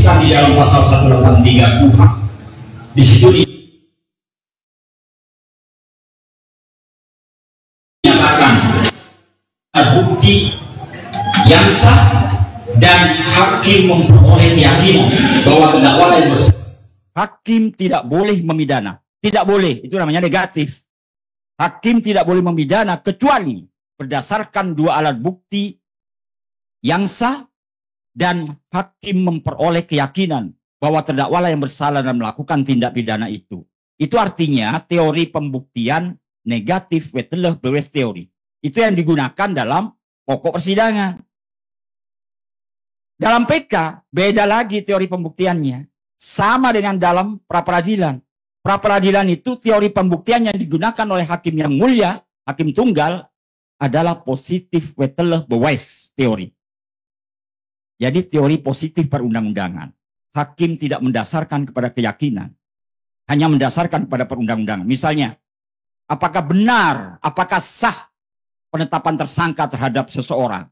disebutkan di dalam pasal 183 KUHP. Di situ dinyatakan bukti yang sah dan hakim memperoleh keyakinan bahwa terdakwa yang hakim tidak boleh memidana. Tidak boleh, itu namanya negatif. Hakim tidak boleh memidana kecuali berdasarkan dua alat bukti yang sah dan hakim memperoleh keyakinan bahwa terdakwa yang bersalah dan melakukan tindak pidana itu. Itu artinya teori pembuktian negatif wettelah bewijs teori. Itu yang digunakan dalam pokok persidangan. Dalam PK beda lagi teori pembuktiannya. Sama dengan dalam pra-peradilan. Pra-peradilan itu teori pembuktian yang digunakan oleh hakim yang mulia, hakim tunggal, adalah positif wettelah bewijs teori. Jadi teori positif perundang-undangan. Hakim tidak mendasarkan kepada keyakinan. Hanya mendasarkan kepada perundang-undangan. Misalnya, apakah benar, apakah sah penetapan tersangka terhadap seseorang?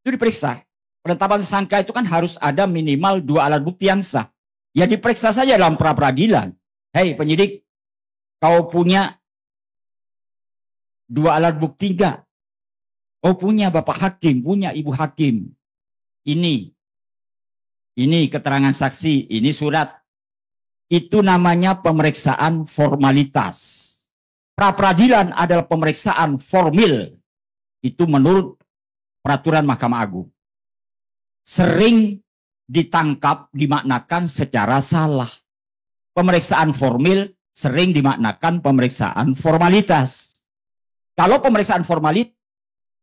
Itu diperiksa. Penetapan tersangka itu kan harus ada minimal dua alat bukti yang sah. Ya diperiksa saja dalam pra-peradilan. Hei penyidik, kau punya dua alat bukti enggak? Oh punya Bapak Hakim, punya Ibu Hakim. Ini keterangan saksi, ini surat. Itu namanya pemeriksaan formalitas. Pra-peradilan adalah pemeriksaan formil. Itu menurut peraturan Mahkamah Agung. Sering ditangkap, dimaknakan secara salah. Pemeriksaan formil sering dimaknakan pemeriksaan formalitas. Kalau pemeriksaan formalitas,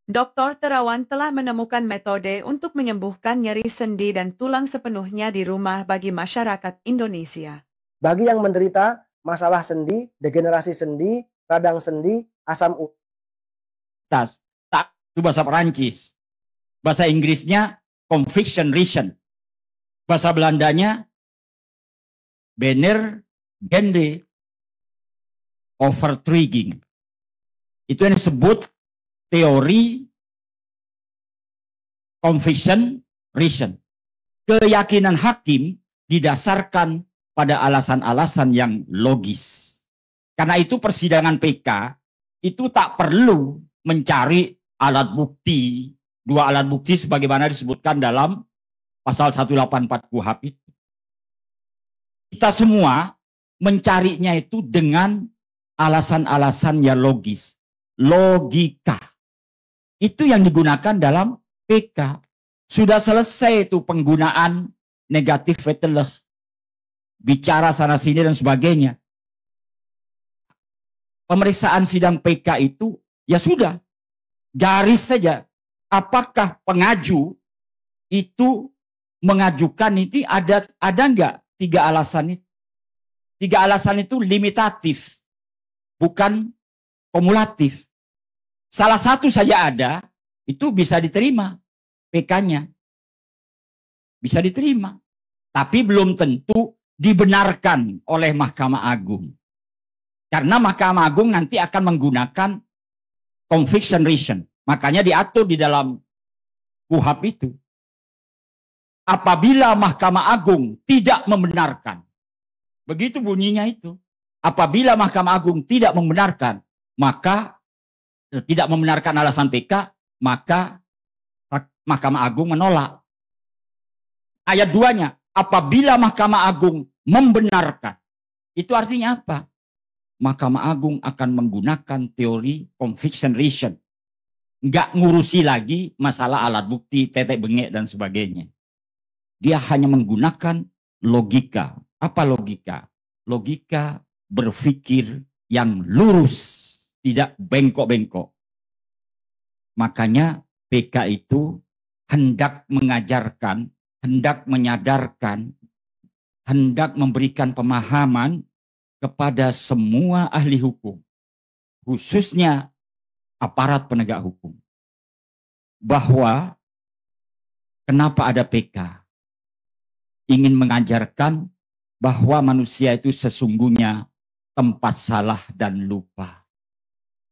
Dr. Terawan telah menemukan metode untuk menyembuhkan nyeri sendi dan tulang sepenuhnya di rumah bagi masyarakat Indonesia. Bagi yang menderita masalah sendi, degenerasi sendi, radang sendi, asam urat. Itu bahasa Perancis. Bahasa Inggrisnya conviction reason. Bahasa Belandanya Bener Gende overtrigging. Itu yang disebut teori conviction reason. Keyakinan hakim didasarkan pada alasan-alasan yang logis. Karena itu persidangan PK itu tak perlu mencari alat bukti, dua alat bukti sebagaimana disebutkan dalam pasal 184 KUHP itu. Kita semua mencarinya itu dengan alasan-alasan yang logis. Logika. Itu yang digunakan dalam PK. Sudah selesai itu penggunaan negatif wettelah. Bicara sana-sini dan sebagainya. Pemeriksaan sidang PK itu ya sudah. Garis saja. Apakah pengaju itu mengajukan itu ada enggak tiga alasan itu? Tiga alasan itu limitatif, bukan kumulatif. Salah satu saja ada, itu bisa diterima PK-nya. Bisa diterima. Tapi belum tentu dibenarkan oleh Mahkamah Agung. Karena Mahkamah Agung nanti akan menggunakan conviction reason. Makanya diatur di dalam KUHP itu. Apabila Mahkamah Agung tidak membenarkan. Begitu bunyinya itu. Apabila Mahkamah Agung tidak membenarkan, maka tidak membenarkan alasan PK, maka Mahkamah Agung menolak. Ayat 2-nya, apabila Mahkamah Agung membenarkan. Itu artinya apa? Mahkamah Agung akan menggunakan teori conviction reason. Nggak ngurusi lagi masalah alat bukti, tetek bengek, dan sebagainya. Dia hanya menggunakan logika. Apa logika? Logika berpikir yang lurus, tidak bengkok-bengkok. Makanya PK itu hendak mengajarkan, hendak menyadarkan, hendak memberikan pemahaman kepada semua ahli hukum, khususnya aparat penegak hukum, bahwa kenapa ada PK? Ingin mengajarkan bahwa manusia itu sesungguhnya tempat salah dan lupa.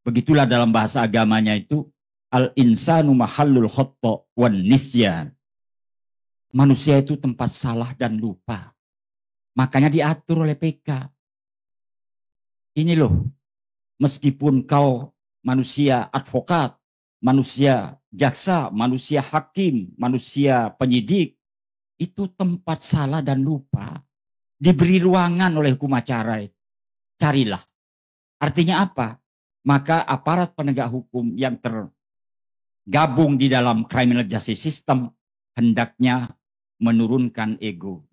Begitulah dalam bahasa agamanya itu al-insanu mahallul khotta' wan nisyan. manusia itu tempat salah dan lupa. Makanya diatur oleh PK. Ini loh, meskipun kau manusia advokat, manusia jaksa, manusia hakim, manusia penyidik, itu tempat salah dan lupa. Diberi ruangan oleh hukum acara. Carilah. Artinya apa? Maka aparat penegak hukum yang tergabung di dalam criminal justice system hendaknya menurunkan ego.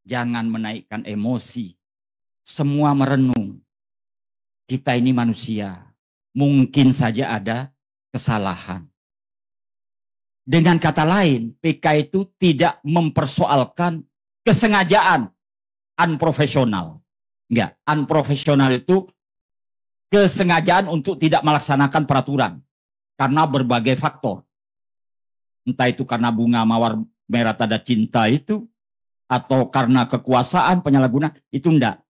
Jangan menaikkan emosi. Semua merenung. Kita ini manusia. Mungkin saja ada kesalahan. Dengan kata lain, PK itu tidak mempersoalkan kesengajaan unprofesional. Enggak, unprofesional itu kesengajaan untuk tidak melaksanakan peraturan karena berbagai faktor. Entah itu karena bunga mawar merah tanda cinta itu, atau karena kekuasaan penyalahgunaan, itu enggak.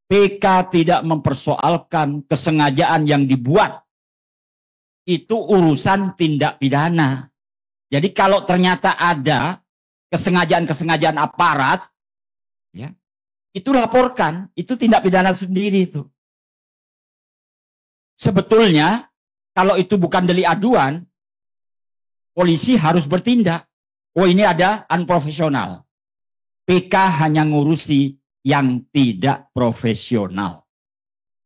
PK tidak mempersoalkan kesengajaan yang dibuat. Itu urusan tindak pidana. Jadi kalau ternyata ada kesengajaan-kesengajaan aparat, ya, itu laporkan, itu tindak pidana sendiri itu. Sebetulnya kalau itu bukan delik aduan, polisi harus bertindak. Oh, ini ada unprofesional. PK hanya ngurusi yang tidak profesional.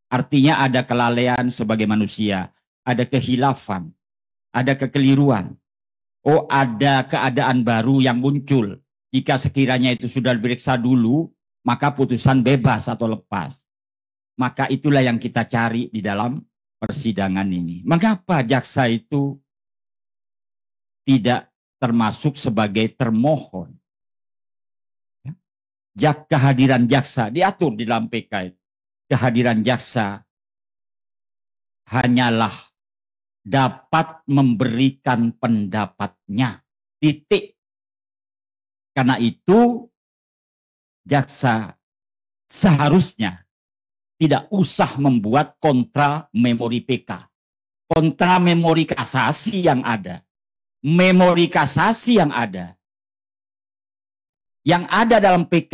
Artinya ada kelalaian sebagai manusia, ada kehilafan, ada kekeliruan. Oh, ada keadaan baru yang muncul. Jika sekiranya itu sudah diperiksa dulu, maka putusan bebas atau lepas. Maka itulah yang kita cari di dalam persidangan ini. Mengapa jaksa itu tidak termasuk sebagai termohon? Kehadiran jaksa diatur di dalam PK. Kehadiran jaksa hanyalah dapat memberikan pendapatnya. Titik. Karena itu jaksa seharusnya tidak usah membuat kontra memori PK. Kontra memori kasasi yang ada. Memori kasasi yang ada. Yang ada dalam PK,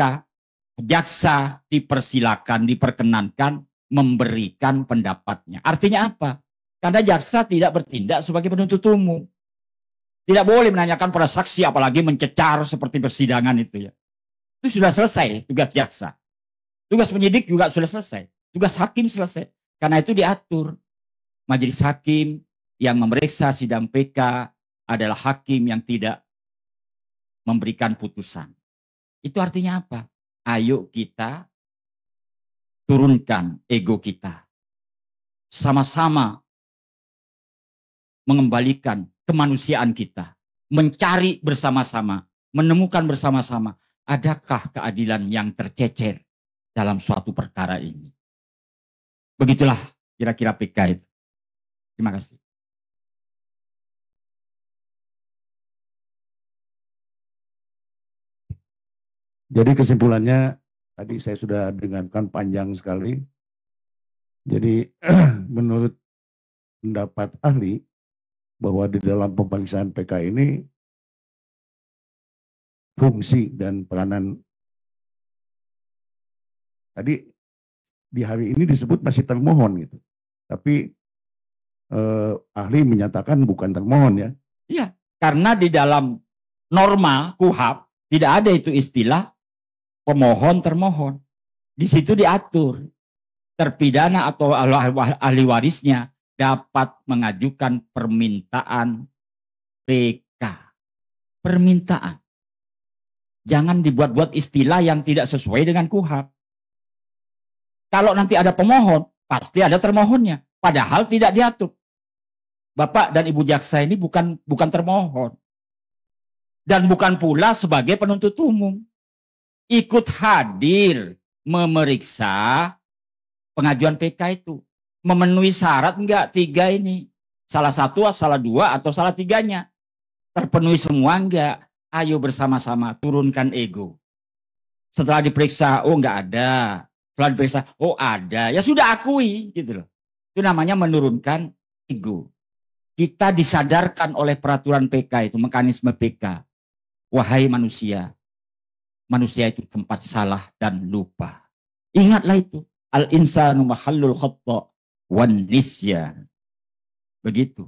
jaksa dipersilakan, diperkenankan memberikan pendapatnya. Artinya apa? Karena jaksa tidak bertindak sebagai penuntut umum. Tidak boleh menanyakan pada saksi, apalagi mencecar seperti persidangan itu ya. Itu sudah selesai tugas jaksa. Tugas penyidik juga sudah selesai. Tugas hakim selesai. Karena itu diatur. Majelis hakim yang memeriksa sidang PK adalah hakim yang tidak memberikan putusan. Itu artinya apa? Ayo kita turunkan ego kita. Sama-sama mengembalikan kemanusiaan kita. Mencari bersama-sama. Menemukan bersama-sama. Adakah keadilan yang tercecer dalam suatu perkara ini? Begitulah kira-kira PK itu. Terima kasih. Jadi kesimpulannya tadi saya sudah dengarkan panjang sekali. Jadi menurut pendapat ahli bahwa di dalam pemeriksaan PK ini fungsi dan peranan tadi di hari ini disebut masih termohon gitu. Tapi ahli menyatakan bukan termohon ya. Iya, karena di dalam norma KUHP tidak ada itu istilah pemohon termohon. Di situ diatur terpidana atau ahli warisnya dapat mengajukan permintaan PK. Permintaan. Jangan dibuat-buat istilah yang tidak sesuai dengan KUHP. Kalau nanti ada pemohon, pasti ada termohonnya. Padahal tidak diatur. Bapak dan Ibu jaksa ini bukan termohon. Dan bukan pula sebagai penuntut umum. Ikut hadir memeriksa pengajuan PK itu. Memenuhi syarat enggak 3 ini. Salah satu, salah 2, atau salah 3-nya. Terpenuhi semua enggak. Ayo bersama-sama turunkan ego. Setelah diperiksa, oh enggak ada. Setelah diperiksa, oh ada. Ya sudah akui gitu loh. Itu namanya menurunkan ego. Kita disadarkan oleh peraturan PK itu, mekanisme PK. Wahai manusia, manusia itu tempat salah dan lupa. Ingatlah itu. Al-insanu mahallul khata' wan nisyan. Begitu.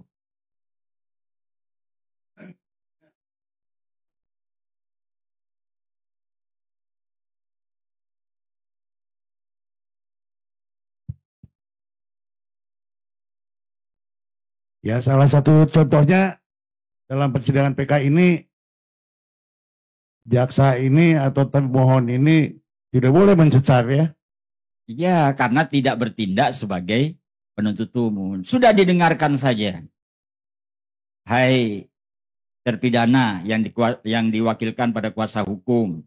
Ya, salah satu contohnya dalam persidangan PK ini, jaksa ini atau termohon ini tidak boleh mencecar ya. Ya, karena tidak bertindak sebagai penuntut umum. Sudah didengarkan saja. Hai terpidana yang diwakilkan pada kuasa hukum,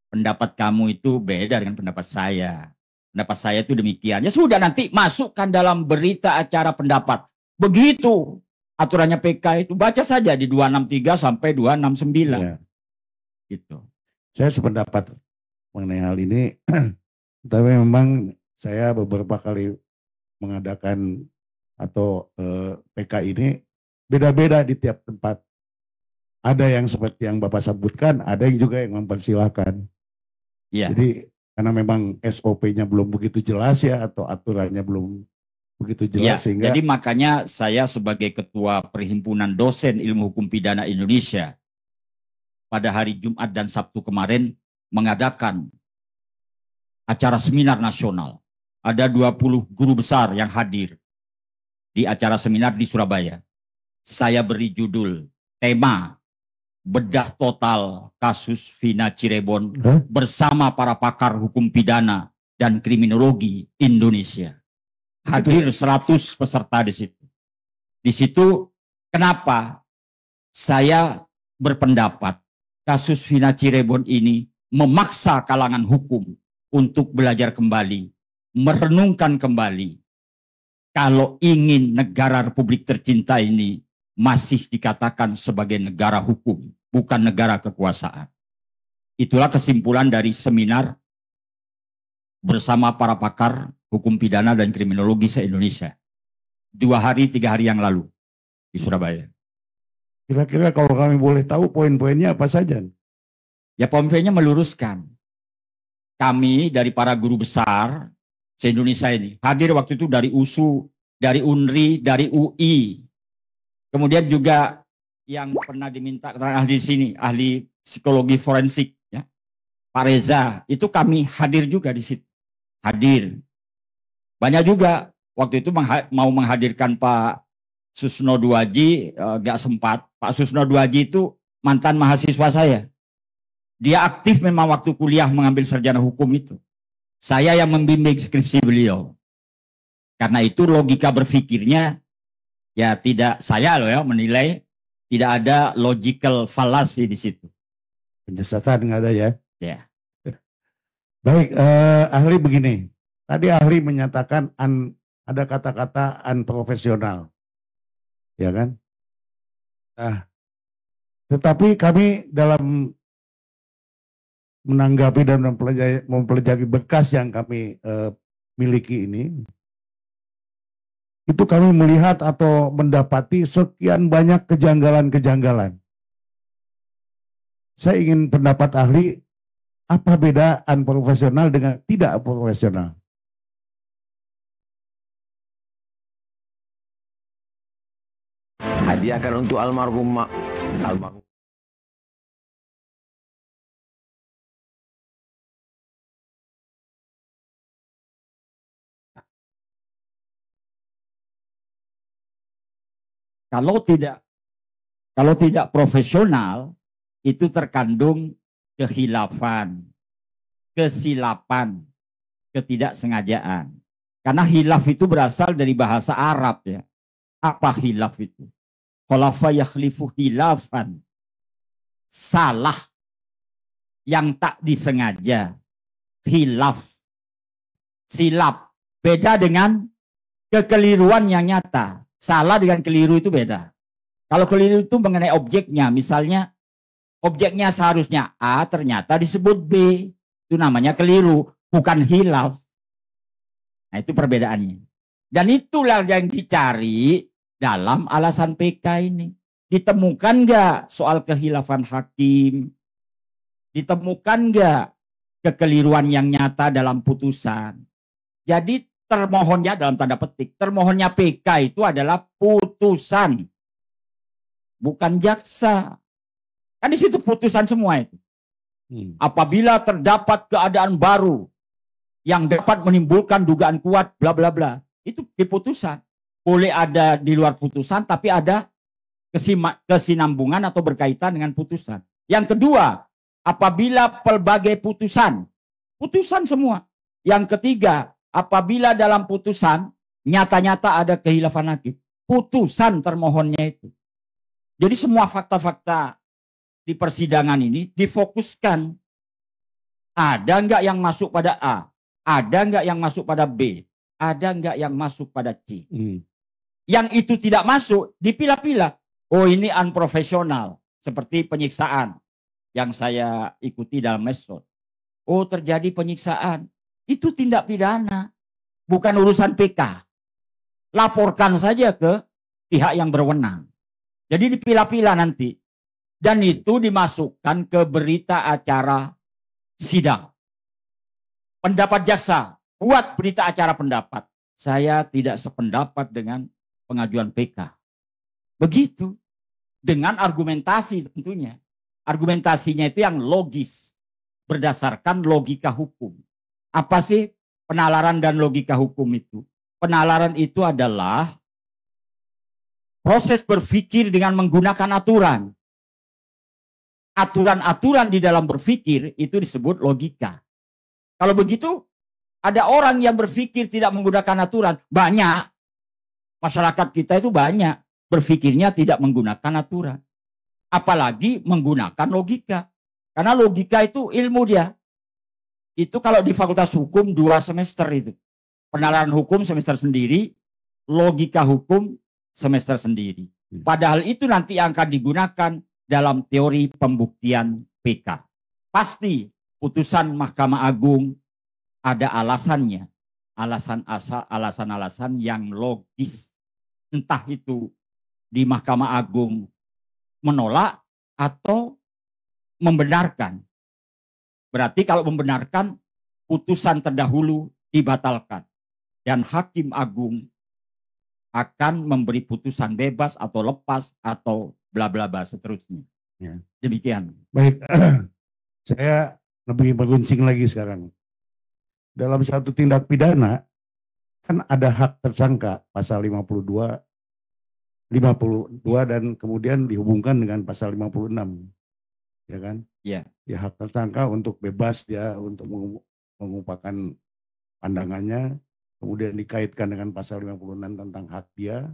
pendapat kamu itu beda dengan pendapat saya. Pendapat saya itu demikian. Ya sudah, nanti masukkan dalam berita acara pendapat. Begitu aturannya PK itu, baca saja di 263 sampai 269. Ya. Gitu. Saya sependapat mengenai hal ini, tapi memang saya beberapa kali mengadakan atau PK ini beda-beda di tiap tempat. Ada yang seperti yang Bapak sebutkan, ada yang juga yang mempersilahkan. Ya. Jadi karena memang SOP-nya belum begitu jelas ya, atau aturannya belum begitu jelas, Ya, sehingga jadi makanya saya sebagai Ketua Perhimpunan Dosen Ilmu Hukum Pidana Indonesia pada hari Jumat dan Sabtu kemarin mengadakan acara seminar nasional. Ada 20 guru besar yang hadir di acara seminar di Surabaya. Saya beri judul, tema bedah total kasus Vina Cirebon bersama para pakar hukum pidana dan kriminologi Indonesia. Hadir 100 peserta di situ. Di situ kenapa saya berpendapat kasus Vina Cirebon ini memaksa kalangan hukum untuk belajar kembali, merenungkan kembali. Kalau ingin negara Republik tercinta ini masih dikatakan sebagai negara hukum, bukan negara kekuasaan. Itulah kesimpulan dari seminar bersama para pakar hukum pidana dan kriminologi se-Indonesia. 2 hari, 3 hari yang lalu di Surabaya. kira-kira kalau kami boleh tahu poin-poinnya apa saja? Ya, poin-poinnya meluruskan. Kami dari para guru besar se-Indonesia ini hadir waktu itu dari USU, dari UNRI, dari UI. Kemudian juga yang pernah diminta keterangan ahli di sini, ahli psikologi forensik, ya, Pak Reza, itu kami hadir juga di situ. Hadir. Banyak juga waktu itu mau menghadirkan Pak Susno Duaji, gak sempat. Pak Susno Duaji itu mantan mahasiswa saya. Dia aktif memang waktu kuliah mengambil sarjana hukum itu. Saya yang membimbing skripsi beliau. Karena itu logika berpikirnya, ya tidak saya loh ya menilai tidak ada logical fallacy di situ. Penyesatan nggak ada ya? Ya. Baik, ahli begini. Tadi ahli menyatakan ada kata-kata unprofesional, ya kan? Nah, tetapi kami dalam menanggapi dan mempelajari berkas yang kami miliki ini, itu kami melihat atau mendapati sekian banyak kejanggalan-kejanggalan. Saya ingin pendapat ahli, apa beda unprofesional dengan tidak profesional? Hadiahkan untuk almarhum. Kalau tidak profesional, itu terkandung kehilafan, kesilapan, ketidaksengajaan. Karena hilaf itu berasal dari bahasa Arab ya. Apa hilaf itu? Khalafa yakhlifu hilafan. Salah yang tak disengaja. Hilaf. Silap. Beda dengan kekeliruan yang nyata. Salah dengan keliru itu beda. Kalau keliru itu mengenai objeknya, misalnya objeknya seharusnya A, ternyata disebut B. Itu namanya keliru, bukan hilaf. Nah, itu perbedaannya. Dan itulah yang dicari dalam alasan PK ini. Ditemukan nggak soal kehilafan hakim, Ditemukan nggak kekeliruan yang nyata dalam putusan? Jadi termohonnya dalam tanda petik, termohonnya PK itu adalah putusan, bukan jaksa. Kan di situ putusan semua itu. Apabila terdapat keadaan baru yang dapat menimbulkan dugaan kuat, bla bla bla, itu di putusan. Boleh ada di luar putusan, tapi ada kesinambungan atau berkaitan dengan putusan. Yang kedua, apabila pelbagai putusan semua. Yang ketiga, apabila dalam putusan nyata-nyata ada khilafan hakim, putusan termohonnya itu. Jadi semua fakta-fakta di persidangan ini difokuskan. Ada nggak yang masuk pada A? Ada nggak yang masuk pada B? Ada nggak yang masuk pada C? Yang itu tidak masuk, dipilah-pilah. Oh, ini unprofesional, seperti penyiksaan yang saya ikuti dalam medsos. Oh, terjadi penyiksaan. Itu tindak pidana, bukan urusan PK. Laporkan saja ke pihak yang berwenang. Jadi dipilah-pilah nanti. Dan itu dimasukkan ke berita acara sidang. Pendapat jaksa, buat berita acara pendapat. Saya tidak sependapat dengan pengajuan PK. Begitu. Dengan argumentasi tentunya. Argumentasinya itu yang logis. Berdasarkan logika hukum. Apa sih penalaran dan logika hukum itu? Penalaran itu adalah proses berpikir dengan menggunakan aturan. Aturan-aturan di dalam berpikir itu disebut logika. Kalau begitu, ada orang yang berpikir tidak menggunakan aturan. Banyak. Masyarakat kita itu banyak. Berpikirnya tidak menggunakan aturan. Apalagi menggunakan logika. Karena logika itu ilmu dia. Itu kalau di Fakultas Hukum 2 semester itu. Penalaran hukum semester sendiri. Logika hukum semester sendiri. Padahal itu nanti yang akan digunakan dalam teori pembuktian PK. Pasti putusan Mahkamah Agung ada alasannya. Alasan-alasan yang logis. Entah itu di Mahkamah Agung menolak atau membenarkan. Berarti kalau membenarkan, putusan terdahulu dibatalkan. Dan Hakim Agung akan memberi putusan bebas atau lepas atau bla bla bla seterusnya. Ya. Demikian. Baik, saya lebih meruncing lagi sekarang. Dalam satu tindak pidana, kan ada hak tersangka, pasal 52 dan kemudian dihubungkan dengan pasal 56. Ya kan? Iya. Ya, hak tersangka untuk bebas dia untuk mengungkapkan pandangannya, kemudian dikaitkan dengan pasal 56 tentang hak dia,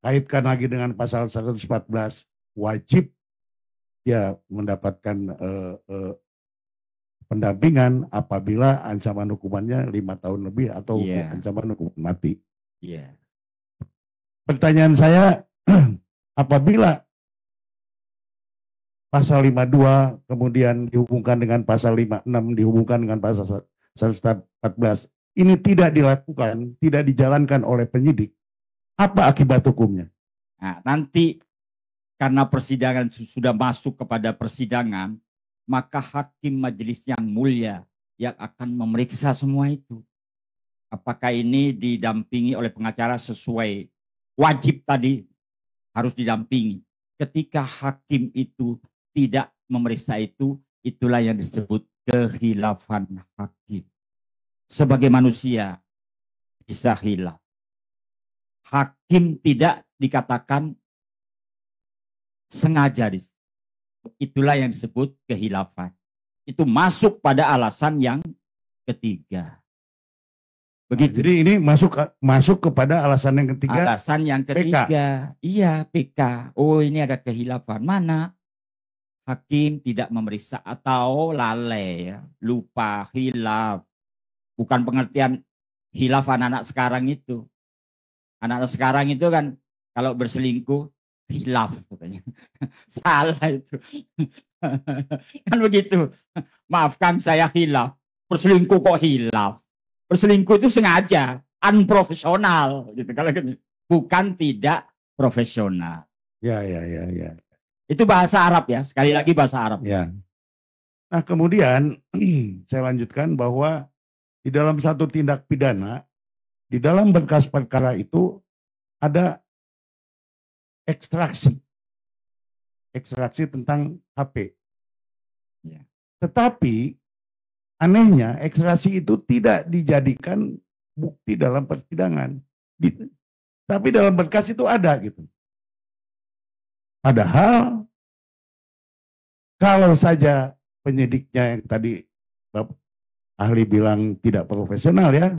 kaitkan lagi dengan pasal 114 wajib dia mendapatkan pendampingan apabila ancaman hukumannya 5 tahun lebih atau ancaman hukuman mati. Iya. Pertanyaan saya, apabila pasal 52 kemudian dihubungkan dengan pasal 56, dihubungkan dengan pasal 114, ini tidak dilakukan, tidak dijalankan oleh penyidik, apa akibat hukumnya? Nah, nanti karena persidangan sudah masuk kepada persidangan, maka hakim majelis yang mulia yang akan memeriksa semua itu. Apakah ini didampingi oleh pengacara sesuai wajib tadi harus didampingi. Ketika hakim itu tidak memeriksa itu, itulah yang disebut kehilafan hakim. Sebagai manusia bisa hilaf. Hakim tidak dikatakan sengaja. Itulah yang disebut kehilafan. Itu masuk pada alasan yang ketiga. Begitu. Jadi ini masuk kepada alasan yang ketiga. Alasan yang ketiga. PK. Iya, PK. Oh, ini ada kehilafan. Mana? Hakim tidak memeriksa atau lalai, ya. Lupa, hilaf. Bukan pengertian hilaf anak-anak sekarang itu. Anak-anak sekarang itu kan kalau berselingkuh hilaf katanya. Salah itu. Kan begitu. Maafkan saya hilaf. Berselingkuh kok hilaf. Berselingkuh itu sengaja, unprofesional gitu. Kalau bukan tidak profesional. Ya. Itu bahasa Arab ya, sekali lagi bahasa Arab. Ya. Nah, kemudian saya lanjutkan bahwa di dalam satu tindak pidana, di dalam berkas perkara itu ada ekstraksi tentang HP. Ya. Tetapi anehnya ekstraksi itu tidak dijadikan bukti dalam persidangan. Tapi dalam berkas itu ada gitu. Padahal kalau saja penyidiknya yang tadi ahli bilang tidak profesional ya,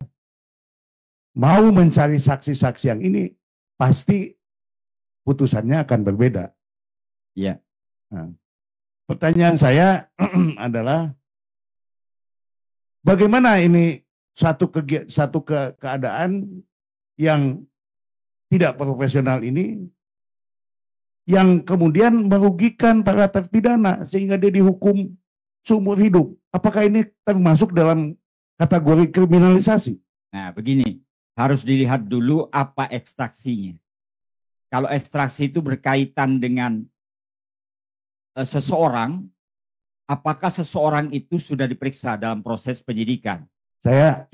mau mencari saksi-saksi yang ini, pasti putusannya akan berbeda. Ya. Nah, pertanyaan saya adalah bagaimana ini satu keadaan yang tidak profesional ini yang kemudian merugikan para terpidana sehingga dia dihukum seumur hidup. Apakah ini termasuk dalam kategori kriminalisasi? Nah, begini, harus dilihat dulu apa ekstraksinya. Kalau ekstraksi itu berkaitan dengan seseorang, apakah seseorang itu sudah diperiksa dalam proses penyidikan? Saya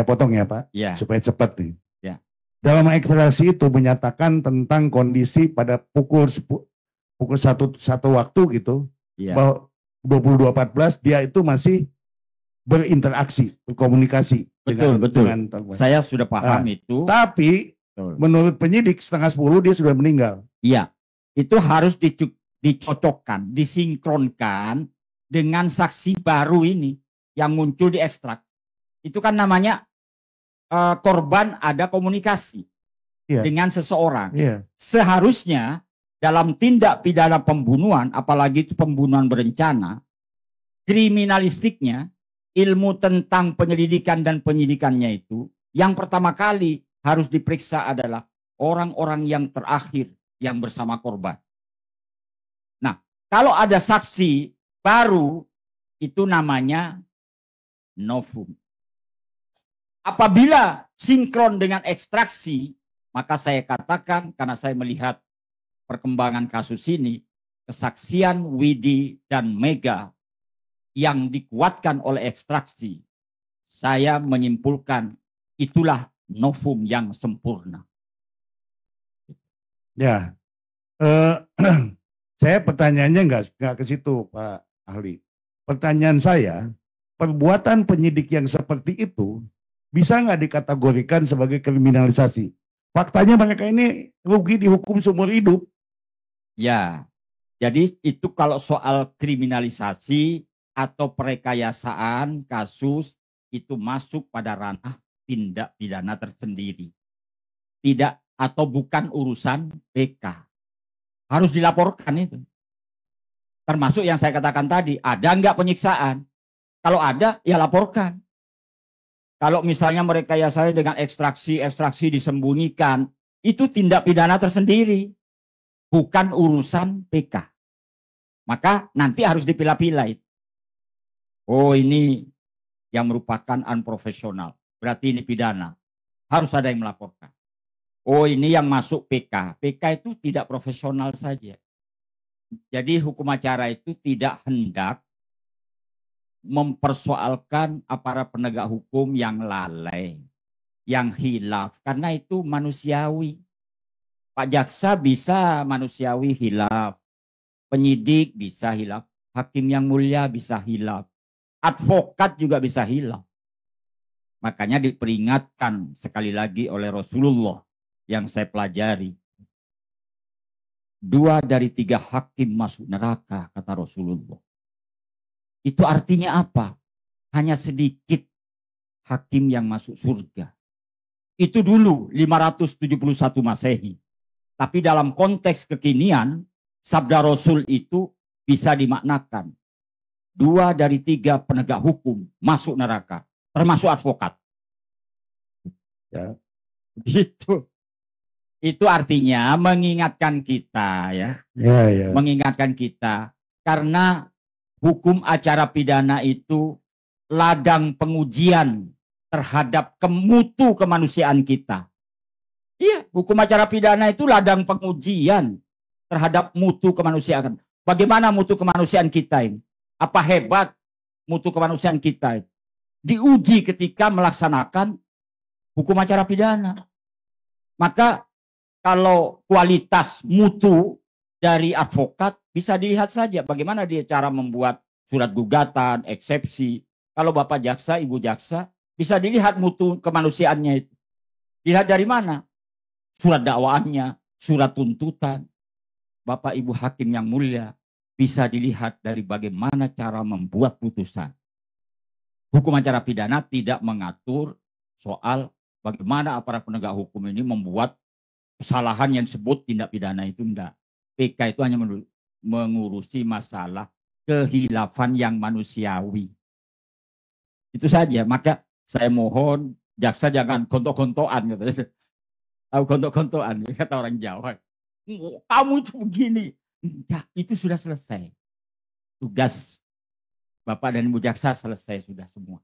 potong ya Pak, ya, supaya cepat nih. Ya. Dalam ekstraksi itu menyatakan tentang kondisi pada pukul 1 waktu gitu, ya, bahwa 22.14 dia itu masih berinteraksi, berkomunikasi. Betul. Dengan saya sudah paham itu. Tapi betul, menurut penyidik 9:30 dia sudah meninggal. Iya, itu harus dicocokkan, disinkronkan dengan saksi baru ini yang muncul di ekstrak. Itu kan namanya korban ada komunikasi dengan seseorang. Seharusnya dalam tindak pidana pembunuhan, apalagi itu pembunuhan berencana, kriminalistiknya, ilmu tentang penyelidikan dan penyidikannya itu, yang pertama kali harus diperiksa adalah orang-orang yang terakhir yang bersama korban. Nah, kalau ada saksi baru, itu namanya novum. Apabila sinkron dengan ekstraksi, maka saya katakan, karena saya melihat perkembangan kasus ini, kesaksian Widi dan Mega yang dikuatkan oleh ekstraksi, saya menyimpulkan itulah novum yang sempurna. Ya, saya pertanyaannya nggak ke situ Pak Ahli. Pertanyaan saya, perbuatan penyidik yang seperti itu bisa nggak dikategorikan sebagai kriminalisasi? Faktanya mereka ini rugi dihukum seumur hidup. Ya, jadi itu kalau soal kriminalisasi atau perekayasaan kasus itu masuk pada ranah tindak pidana tersendiri. Tidak atau bukan urusan PK. Harus dilaporkan itu. Termasuk yang saya katakan tadi, ada nggak penyiksaan? Kalau ada, ya laporkan. Kalau misalnya merekayasa dengan ekstraksi disembunyikan, itu tindak pidana tersendiri. Bukan urusan PK. Maka nanti harus dipilah-pilah. Oh, ini yang merupakan unprofesional. Berarti ini pidana. Harus ada yang melaporkan. Oh, ini yang masuk PK. PK itu tidak profesional saja. Jadi hukum acara itu tidak hendak mempersoalkan aparat penegak hukum yang lalai, yang hilaf. Karena itu manusiawi. Pak jaksa bisa manusiawi hilaf. Penyidik bisa hilaf. Hakim yang mulia bisa hilaf. Advokat juga bisa hilaf. Makanya diperingatkan sekali lagi oleh Rasulullah yang saya pelajari. 2 dari 3 hakim masuk neraka, kata Rasulullah. Itu artinya apa? Hanya sedikit hakim yang masuk surga. Itu dulu 571 Masehi. Tapi dalam konteks kekinian, sabda Rasul itu bisa dimaknakan 2 dari 3 penegak hukum masuk neraka, termasuk advokat. Ya. Itu artinya mengingatkan kita ya. Mengingatkan kita karena hukum acara pidana itu ladang pengujian terhadap mutu kemanusiaan kita. Iya, hukum acara pidana itu ladang pengujian terhadap mutu kemanusiaan. Bagaimana mutu kemanusiaan kita ini? Apa hebat mutu kemanusiaan kita? Diuji ketika melaksanakan hukum acara pidana. Maka kalau kualitas mutu dari advokat bisa dilihat saja bagaimana dia cara membuat surat gugatan, eksepsi. Kalau Bapak jaksa, Ibu jaksa, bisa dilihat mutu kemanusiaannya itu. Dilihat dari mana? Surat dakwaannya, surat tuntutan. Bapak Ibu hakim yang mulia, bisa dilihat dari bagaimana cara membuat putusan. Hukum acara pidana tidak mengatur soal bagaimana aparat penegak hukum ini membuat kesalahan yang disebut tindak pidana itu enggak. PK itu hanya mengurusi masalah kehilafan yang manusiawi. Itu saja. Maka saya mohon jaksa jangan gontok-gontokan. Tahu gontok-gontokan, kata orang Jawa. Kamu itu begini. Enggak, itu sudah selesai. Tugas Bapak dan Ibu jaksa selesai sudah semua.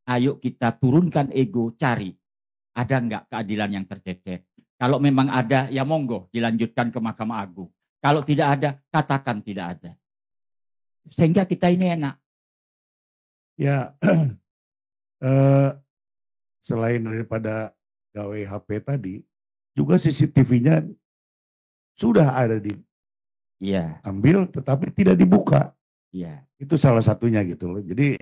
Ayo kita turunkan ego, cari. Ada enggak keadilan yang tercecer? Kalau memang ada, ya monggo dilanjutkan ke Mahkamah Agung. Kalau tidak ada, katakan tidak ada. Sehingga kita ini enak. Ya, selain daripada gawe HP tadi, juga CCTV-nya sudah ada diambil, tetapi tidak dibuka. Iya. Itu salah satunya gitu loh. Jadi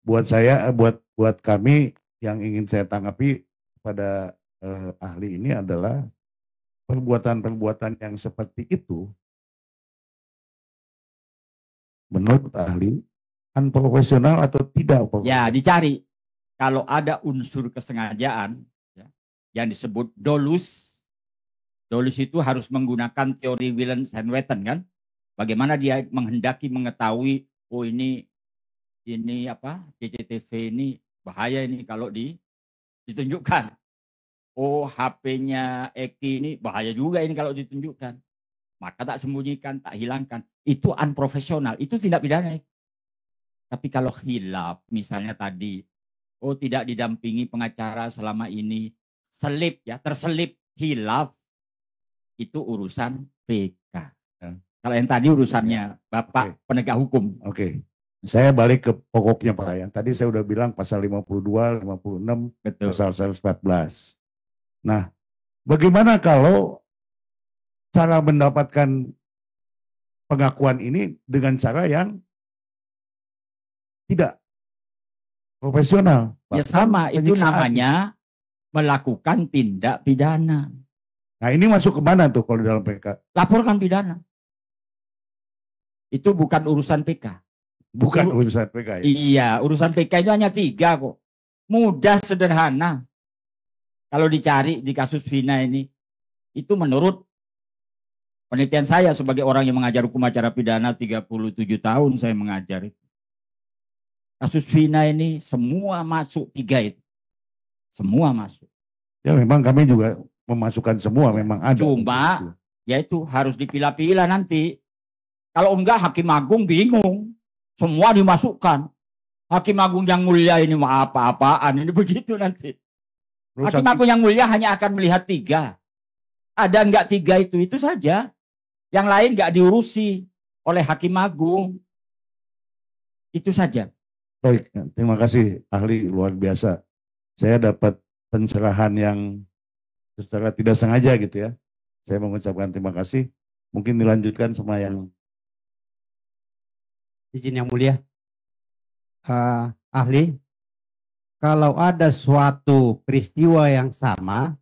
buat saya, buat kami yang ingin saya tanggapi pada ahli ini adalah perbuatan-perbuatan yang seperti itu menurut ahli unprofesional atau tidak? Ya, dicari. Kalau ada unsur kesengajaan ya, yang disebut dolus itu harus menggunakan teori Wilhelm Witten kan? Bagaimana dia menghendaki mengetahui, oh ini apa CCTV ini bahaya ini kalau ditunjukkan. Oh HP-nya Eki ini bahaya juga ini kalau ditunjukkan. Maka tak sembunyikan, tak hilangkan. Itu unprofesional, itu tindak pidana. Tapi kalau hilaf, misalnya tadi, oh tidak didampingi pengacara selama ini, terselip hilaf, itu urusan PK. Ya. Kalau yang tadi urusannya Bapak penegak hukum. Oke. Saya balik ke pokoknya Pak ya. Tadi saya udah bilang pasal 52, 56, betul. Pasal 114. Nah, bagaimana kalau cara mendapatkan pengakuan ini dengan cara yang tidak profesional? Ya sama, itu namanya melakukan tindak pidana. Nah ini masuk ke mana tuh kalau dalam PK? Laporkan pidana. Itu bukan urusan PK. Bukan urusan PK ya? Iya, urusan PK itu hanya 3 kok. Mudah, sederhana. Kalau dicari di kasus Vina ini, itu menurut penelitian saya sebagai orang yang mengajar hukum acara pidana 37 tahun saya mengajar itu. Kasus Vina ini semua masuk 3 itu. Semua masuk. Ya memang kami juga memasukkan semua, memang ada. Cuma ya itu harus dipilah-pilah nanti. Kalau enggak Hakim Agung bingung. Semua dimasukkan. Hakim Agung yang mulia ini mah apa-apaan. Ini begitu nanti. Hakim Agung yang mulia hanya akan melihat 3. Ada enggak 3 itu saja. Yang lain enggak diurusi oleh Hakim Agung. Itu saja. Baik, terima kasih ahli, luar biasa. Saya dapat pencerahan yang secara tidak sengaja gitu ya. Saya mengucapkan terima kasih. Mungkin dilanjutkan sama yang izin yang mulia. Ahli, kalau ada suatu peristiwa yang sama,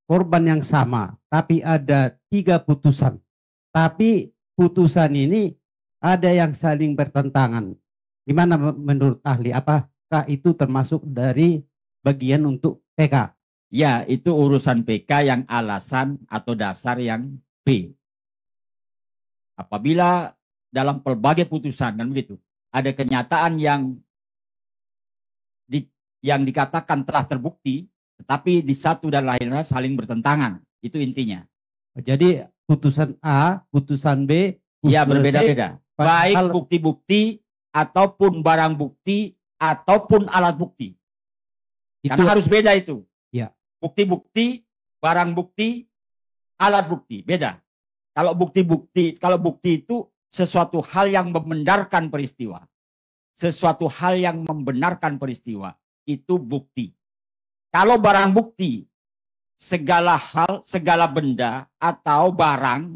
korban yang sama, tapi ada 3 putusan. Tapi putusan ini ada yang saling bertentangan. Gimana menurut ahli? Apakah itu termasuk dari bagian untuk PK? Ya, itu urusan PK yang alasan atau dasar yang B. Apabila dalam pelbagai putusan kan begitu, ada kenyataan yang dikatakan telah terbukti, tetapi di satu dan lain hal saling bertentangan. Itu intinya. Jadi putusan A, putusan B, ya berbeda-beda. Baik bukti-bukti ataupun barang bukti ataupun alat bukti. Karena harus beda itu. Ya. Bukti-bukti, barang bukti, alat bukti, beda. Kalau bukti itu sesuatu hal yang membenarkan peristiwa. Sesuatu hal yang membenarkan peristiwa itu bukti. Kalau barang bukti, segala hal, segala benda atau barang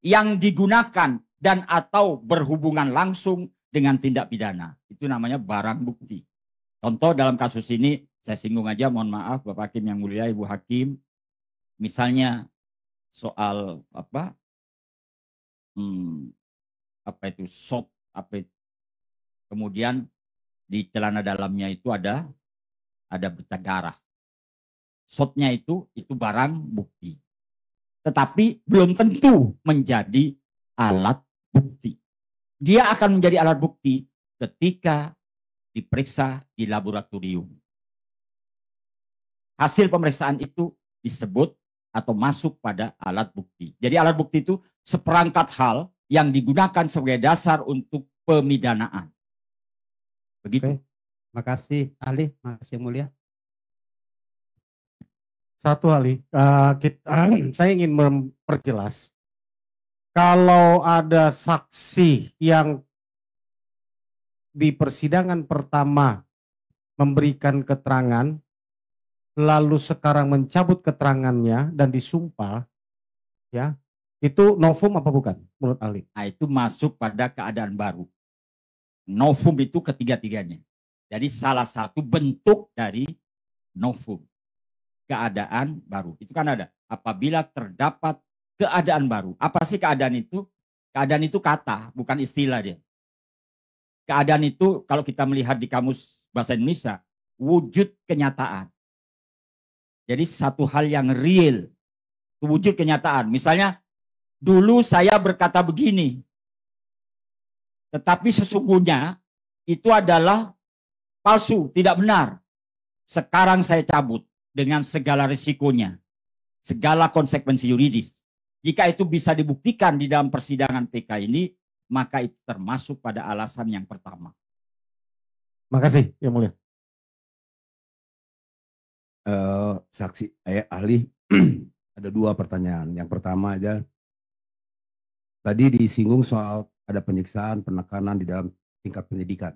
yang digunakan dan atau berhubungan langsung dengan tindak pidana, itu namanya barang bukti. Contoh dalam kasus ini, saya singgung aja, mohon maaf Bapak Hakim yang mulia, Ibu Hakim. Misalnya soal apa itu shot, kemudian di celana dalamnya itu ada bercak darah. Shotnya itu barang bukti. Tetapi belum tentu menjadi alat bukti. Dia akan menjadi alat bukti ketika diperiksa di laboratorium. Hasil pemeriksaan itu disebut atau masuk pada alat bukti. Jadi alat bukti itu seperangkat hal yang digunakan sebagai dasar untuk pemidanaan. Begitu. Oke. Makasih ahli, makasih yang mulia. Satu ahli, saya ingin memperjelas. Kalau ada saksi yang di persidangan pertama memberikan keterangan, lalu sekarang mencabut keterangannya dan disumpah, ya, itu novum apa bukan menurut ahli? Nah, itu masuk pada keadaan baru. Novum itu ketiga-tiganya. Jadi salah satu bentuk dari novum. Keadaan baru. Itu kan ada. Apabila terdapat keadaan baru. Apa sih keadaan itu? Keadaan itu kata, bukan istilah dia. Keadaan itu kalau kita melihat di kamus bahasa Indonesia, wujud kenyataan. Jadi satu hal yang real. Wujud kenyataan. Misalnya, dulu saya berkata begini. Tetapi sesungguhnya itu adalah palsu, tidak benar. Sekarang saya cabut dengan segala risikonya, segala konsekuensi yuridis. Jika itu bisa dibuktikan di dalam persidangan PK ini, maka itu termasuk pada alasan yang pertama. Makasih, yang mulia. Saksi, ahli, ada dua pertanyaan. Yang pertama aja, tadi disinggung soal ada penyiksaan, penekanan di dalam tingkat penyidikan.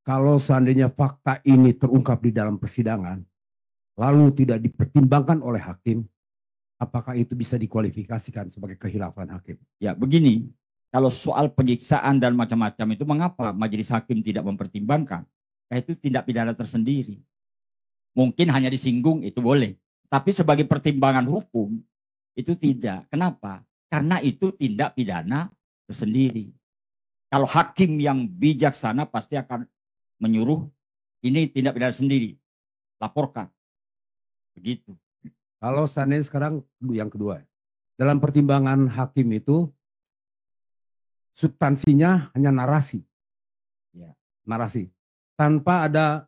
Kalau seandainya fakta ini terungkap di dalam persidangan, lalu tidak dipertimbangkan oleh hakim, apakah itu bisa dikualifikasikan sebagai kehilafan hakim? Ya, begini, kalau soal penyiksaan dan macam-macam itu mengapa majelis hakim tidak mempertimbangkan? Itu tindak pidana tersendiri. Mungkin hanya disinggung itu boleh, tapi sebagai pertimbangan hukum itu tidak. Kenapa? Karena itu tindak pidana tersendiri. Kalau hakim yang bijaksana pasti akan menyuruh ini tindak pidana sendiri, laporkan. Begitu. Kalau seandainya sekarang yang kedua, dalam pertimbangan hakim itu substansinya hanya narasi, ya. Narasi, tanpa ada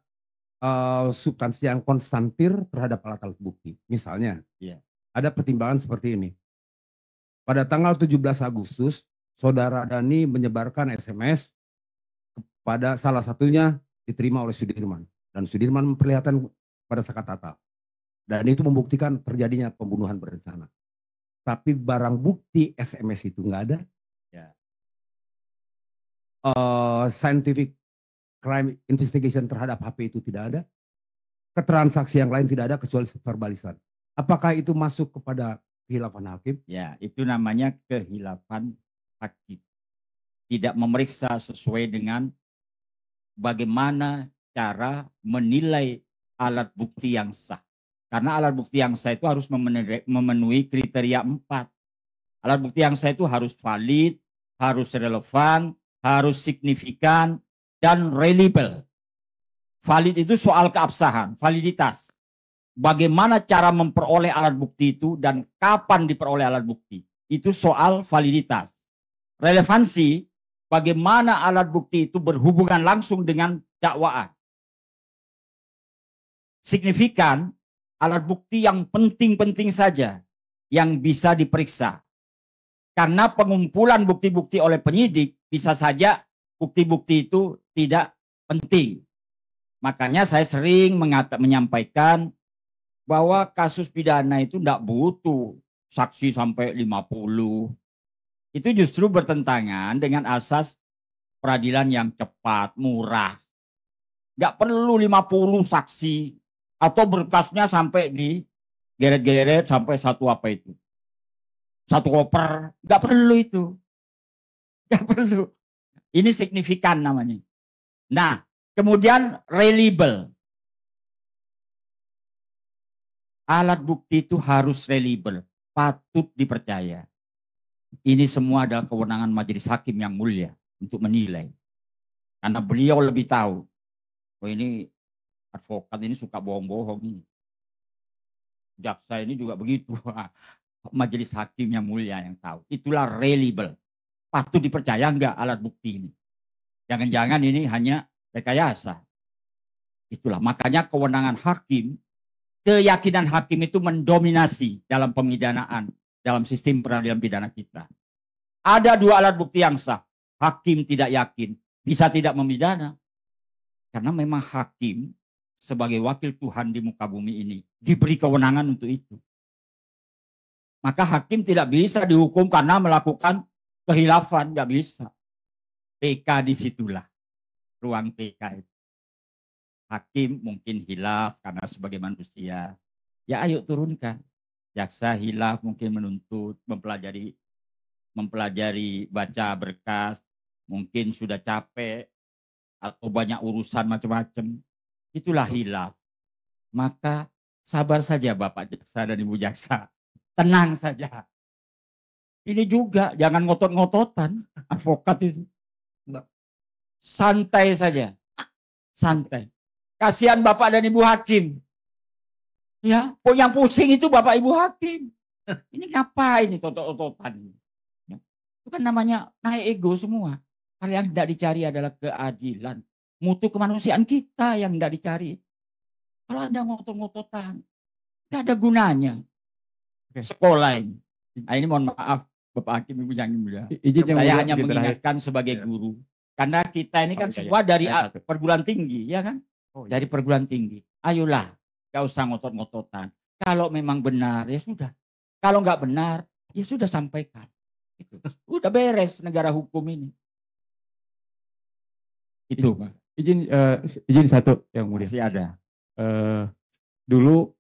substansi yang konstantir terhadap alat-alat bukti. Misalnya, ya. Ada pertimbangan seperti ini. Pada tanggal 17 Agustus, Saudara Dhani menyebarkan SMS kepada salah satunya diterima oleh Sudirman. Dan Sudirman memperlihatkan pada Sakat Tatal. Dan itu membuktikan terjadinya pembunuhan berencana. Tapi barang bukti SMS itu nggak ada. Ya. Scientific crime investigation terhadap HP itu tidak ada. Keterangan saksi yang lain tidak ada kecuali verbalisan. Apakah itu masuk kepada kehilafan hakim? Ya, itu namanya kehilafan hakim. Tidak memeriksa sesuai dengan bagaimana cara menilai alat bukti yang sah. Karena alat bukti yang sah itu harus memenuhi kriteria 4. Alat bukti yang sah itu harus valid, harus relevan, harus signifikan, dan reliable. Valid itu soal keabsahan, validitas. Bagaimana cara memperoleh alat bukti itu dan kapan diperoleh alat bukti. Itu soal validitas. Relevansi, bagaimana alat bukti itu berhubungan langsung dengan dakwaan. Signifikan, alat bukti yang penting-penting saja yang bisa diperiksa. Karena pengumpulan bukti-bukti oleh penyidik bisa saja bukti-bukti itu tidak penting. Makanya saya sering menyampaikan bahwa kasus pidana itu tidak butuh saksi sampai 50. itu justru bertentangan dengan asas peradilan yang cepat, murah. Nggak perlu 50 saksi atau berkasnya sampai di geret-geret sampai satu apa itu. Satu koper. Nggak perlu itu. Nggak perlu. Ini signifikan namanya. Nah, kemudian reliable. Alat bukti itu harus reliable, patut dipercaya. Ini semua adalah kewenangan majelis hakim yang mulia untuk menilai. Karena beliau lebih tahu. Oh, ini advokat ini suka bohong-bohong ini. Jaksa ini juga begitu. Majelis hakim yang mulia yang tahu. Itulah reliable. Patut dipercaya enggak alat bukti ini. Jangan-jangan ini hanya rekayasa. Itulah makanya kewenangan hakim, keyakinan hakim itu mendominasi dalam pemidanaan, dalam sistem peradilan pidana kita. Ada dua alat bukti yang sah. Hakim tidak yakin, bisa tidak memidana. Karena memang hakim sebagai wakil Tuhan di muka bumi ini diberi kewenangan untuk itu. Maka hakim tidak bisa dihukum karena melakukan kehilafan, nggak bisa. PK disitulah ruang PK itu. Hakim mungkin hilaf karena sebagai manusia. Ya ayo turunkan. Jaksa hilaf mungkin menuntut, mempelajari baca berkas, mungkin sudah capek atau banyak urusan macam-macam. Itulah hilaf. Maka sabar saja Bapak Jaksa dan Ibu Jaksa. Tenang saja. Ini juga jangan ngotot-ngototan advokat itu. Santai saja. Santai. Kasihan Bapak dan Ibu Hakim. Ya, yang pusing itu Bapak Ibu Hakim. Ini ngapain ini otot-ototan? Ya, itu kan namanya naik ego semua. Hal yang tidak dicari adalah keadilan. Mutu kemanusiaan kita yang tidak dicari. Kalau Anda ngotot-ngototan, tidak ada gunanya. Sekolah ini. Nah, ini mohon maaf Bapak Hakim Ibu Jangan Mulia. Saya hanya mengingatkan sebagai guru. Karena kita ini kan semua dari perguruan tinggi, ya kan? Dari perguruan tinggi. Ayolah, gak usah ngotot-ngototan. Kalau memang benar, ya sudah. Kalau nggak benar, ya sudah sampaikan. Itu. Udah beres negara hukum ini. Itu, Pak. Izin satu yang mulia. Masih ada. Dulu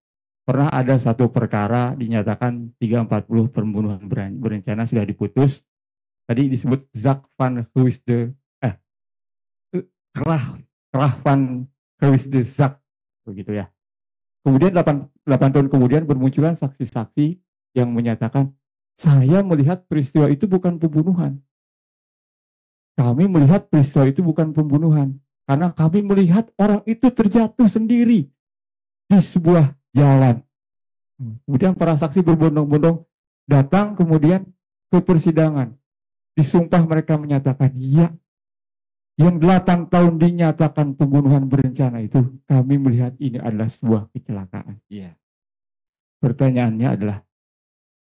pernah ada satu perkara dinyatakan 340 pembunuhan berencana sudah diputus. Tadi disebut Zak van Huisde Krah van Huisde Zak begitu ya. Kemudian 8 tahun kemudian bermunculan saksi-saksi yang menyatakan saya melihat peristiwa itu bukan pembunuhan. Kami melihat peristiwa itu bukan pembunuhan karena kami melihat orang itu terjatuh sendiri di sebuah jalan. Kemudian para saksi berbondong-bondong datang kemudian ke persidangan. Disumpah mereka menyatakan, iya, yang 8 tahun dinyatakan pembunuhan berencana itu, kami melihat ini adalah sebuah kecelakaan. Iya. Pertanyaannya adalah,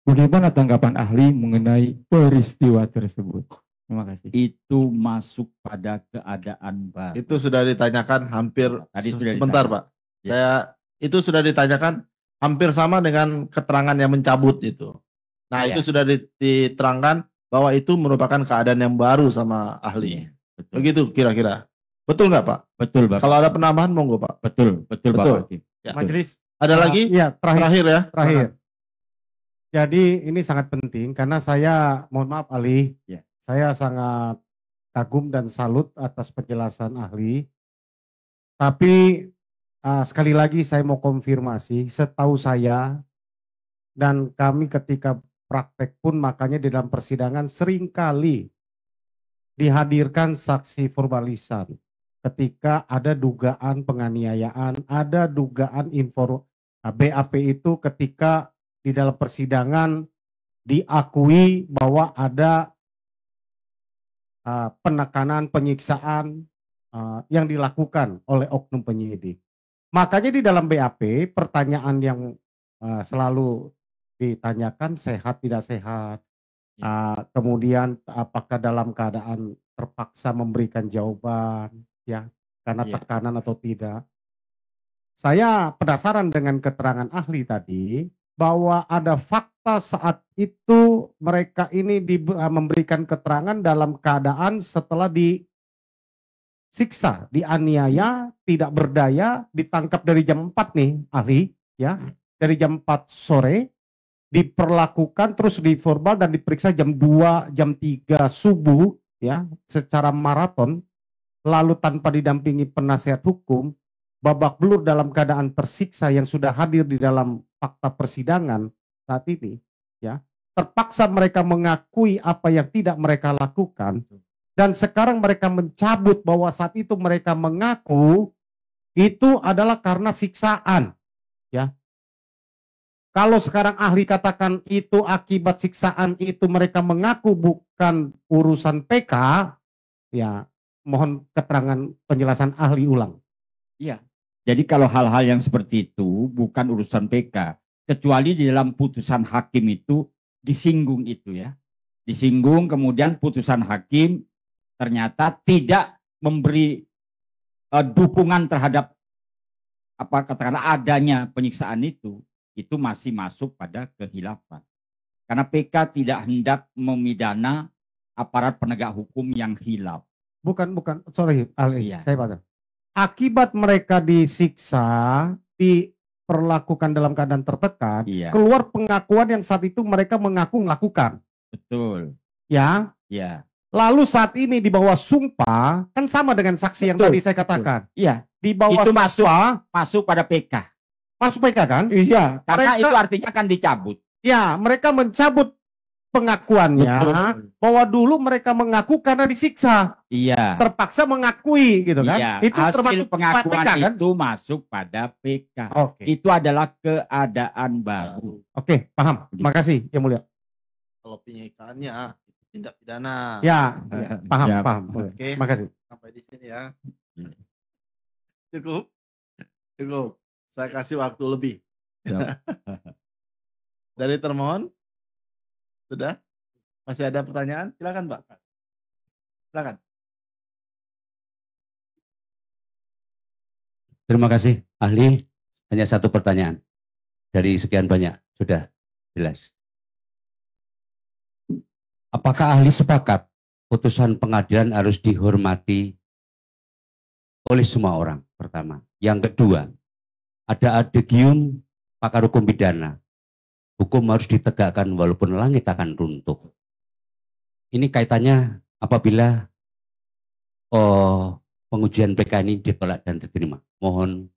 bagaimana tanggapan ahli mengenai peristiwa tersebut? Terima kasih. Itu masuk pada keadaan baru. Itu sudah ditanyakan hampir, Tadi sudah sebentar ditanya. Pak. Itu sudah ditanyakan hampir sama dengan keterangan yang mencabut itu. Nah, Ya. itu sudah diterangkan bahwa itu merupakan keadaan yang baru sama ahli. Iya, betul. Begitu kira-kira. Betul nggak Pak? Betul, Bapak. Kalau ada penambahan monggo Pak. Betul, Betul. Bapak Hakim. Ya. Majelis. Ada lagi? Iya, Terakhir ya. Terakhir. Jadi ini sangat penting karena saya, mohon maaf ahli, Ya. saya sangat kagum dan salut atas penjelasan ahli. Tapi sekali lagi saya mau konfirmasi, setahu saya dan kami ketika praktek pun makanya di dalam persidangan seringkali dihadirkan saksi verbalisan ketika ada dugaan penganiayaan, ada dugaan BAP itu ketika di dalam persidangan diakui bahwa ada penekanan, penyiksaan yang dilakukan oleh oknum penyidik. Makanya di dalam BAP pertanyaan yang selalu ditanyakan sehat tidak sehat, kemudian apakah dalam keadaan terpaksa memberikan jawaban ya karena tekanan atau tidak. Saya penasaran dengan keterangan ahli tadi bahwa ada fakta saat itu mereka ini memberikan keterangan dalam keadaan setelah disiksa, dianiaya, tidak berdaya, ditangkap dari jam 4 nih ahli, ya, dari jam 4 sore, diperlakukan terus diverbal dan diperiksa jam 2, jam 3 subuh, ya, secara maraton, lalu tanpa didampingi penasihat hukum, babak belur dalam keadaan tersiksa yang sudah hadir di dalam fakta persidangan saat ini, ya, terpaksa mereka mengakui apa yang tidak mereka lakukan, dan sekarang mereka mencabut bahwa saat itu mereka mengaku itu adalah karena siksaan, ya. Kalau sekarang ahli katakan itu akibat siksaan, itu mereka mengaku bukan urusan PK, ya, mohon keterangan penjelasan ahli ulang. Iya. Jadi kalau hal-hal yang seperti itu bukan urusan PK, kecuali di dalam putusan hakim itu disinggung itu, ya. Disinggung, kemudian putusan hakim ternyata tidak memberi dukungan terhadap apa katakanlah adanya penyiksaan itu masih masuk pada kehilafan. Karena PK tidak hendak memidana aparat penegak hukum yang hilaf. Bukan, sorry, ahli, Iya. saya paham. Akibat mereka disiksa, diperlakukan dalam keadaan tertekan, Iya. keluar pengakuan yang saat itu mereka mengaku melakukan. Betul. Ya. Ya. Lalu saat ini di bawah sumpah, kan sama dengan saksi yang Betul, tadi saya katakan. Iya. Di bawah Itu sumpah, masuk pada PK. masuk PK kan? Iya. Karena Mereka- itu artinya akan dicabut. Ya, mereka mencabut pengakuannya Betul. bahwa dulu mereka mengaku karena disiksa, Iya. terpaksa mengakui gitu kan? Iya. Itu Hasil termasuk pengakuan PK kan? itu masuk pada PK. Oke. Itu adalah keadaan baru. Oke, paham. Makasih, Yang Mulia. Kalau penyiksaannya itu tindak pidana. Ya, paham, Ya. paham. Oke. Makasih. Sampai di sini ya. Cukup. Cukup. Saya kasih waktu lebih. Dari termohon? Sudah? Masih ada pertanyaan? Silakan, Pak. Silakan. Terima kasih, ahli. Hanya satu pertanyaan dari sekian banyak, sudah jelas. Apakah ahli sepakat putusan pengadilan harus dihormati oleh semua orang? Pertama. Yang kedua, ada adegium pakar hukum pidana. Hukum harus ditegakkan walaupun langit akan runtuh. Ini kaitannya apabila pengujian PK ini ditolak dan diterima. Mohon.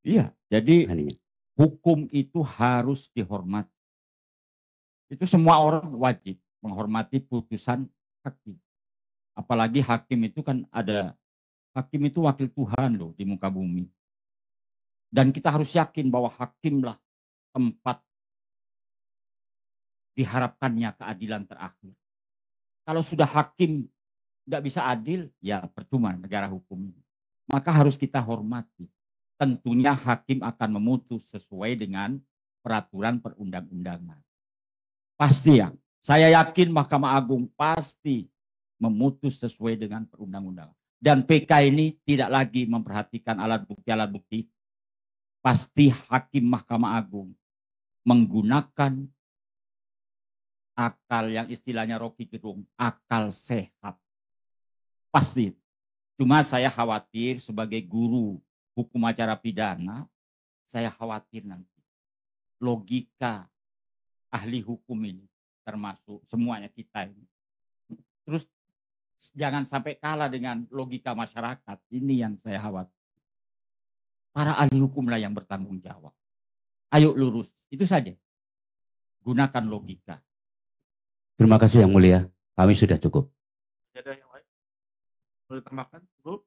Iya. Jadi aninya. hukum itu harus dihormati. Itu semua orang wajib menghormati putusan hakim. Apalagi hakim itu kan hakim itu wakil Tuhan loh di muka bumi. Dan kita harus yakin bahwa hakimlah tempat diharapkannya keadilan terakhir. Kalau sudah hakim tidak bisa adil, ya percuma negara hukum. Maka harus kita hormati. Tentunya hakim akan memutus sesuai dengan peraturan perundang-undangan. Pasti ya. Saya yakin Mahkamah Agung pasti memutus sesuai dengan perundang-undangan. Dan PK ini tidak lagi memperhatikan alat bukti. Pasti hakim Mahkamah Agung menggunakan akal yang istilahnya Rocky Gerung, akal sehat. Pasti. Cuma saya khawatir sebagai guru hukum acara pidana, saya khawatir nanti logika ahli hukum ini, termasuk semuanya kita ini. Terus jangan sampai kalah dengan logika masyarakat. Ini yang saya khawatir. Para ahli hukumlah yang bertanggung jawab. Ayo lurus. Itu saja. Gunakan logika. Terima kasih Yang Mulia. Kami sudah cukup. Ada yang lain? Boleh tambahkan? Cukup?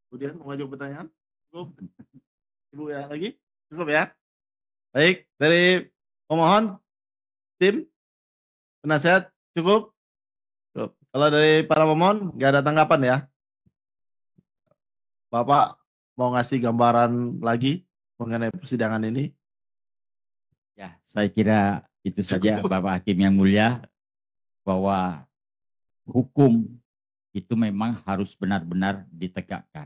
Kemudian mau ngajak pertanyaan? Cukup? Ibu yang lagi? Cukup ya? Baik, dari pemohon, tim, penasihat, cukup? Cukup. Kalau dari para pemohon, nggak ada tanggapan ya? Bapak mau ngasih gambaran lagi mengenai persidangan ini? Ya, saya kira itu saja Bapak Hakim yang mulia, bahwa hukum itu memang harus benar-benar ditegakkan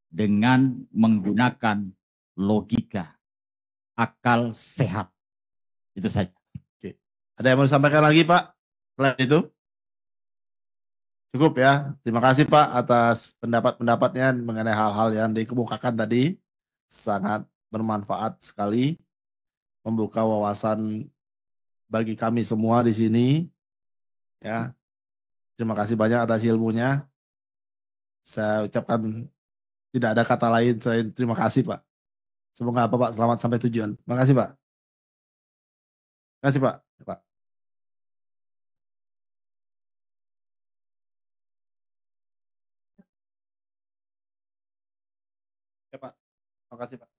dengan menggunakan logika. akal sehat. Itu saja. Ada yang mau disampaikan lagi Pak? Selain itu? Cukup ya. Terima kasih Pak atas pendapat-pendapatnya mengenai hal-hal yang dikemukakan tadi. Sangat bermanfaat sekali. Membuka wawasan bagi kami semua di sini. Ya. Terima kasih banyak atas ilmunya. Saya ucapkan tidak ada kata lain selain terima kasih Pak. Semoga Bapak selamat sampai tujuan. Terima kasih Pak. Terima kasih Pak. Pak. Ya Pak. Terima kasih Pak.